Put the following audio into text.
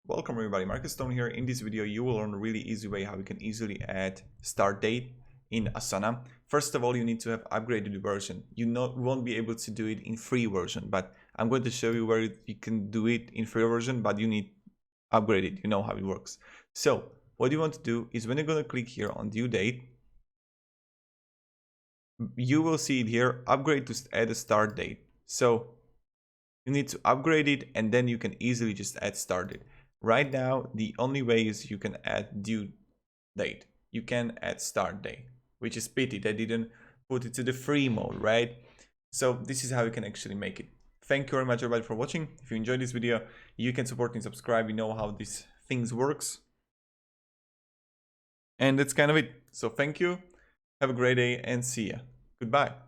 Welcome everybody, Marcus Stone here. In this video, you will learn a really easy way how you can easily add start date in Asana. First of all, you need to have upgraded the version. You won't be able to do it in free version, but I'm going to show you where you can do it in free version, but you need upgrade it. You know how it works. So what you want to do is when you're going to click here on due date, you will see it here, upgrade to add a start date. So you need to upgrade it and then you can easily just add start date. Right now, the only way is you can add due date. You can add start date, which is pity they didn't put it to the free mode, right? So this is how you can actually make it. Thank you very much everybody for watching. If you enjoyed this video, you can support and subscribe. You know how these things works. And that's kind of it. So thank you. Have a great day and see ya. Goodbye.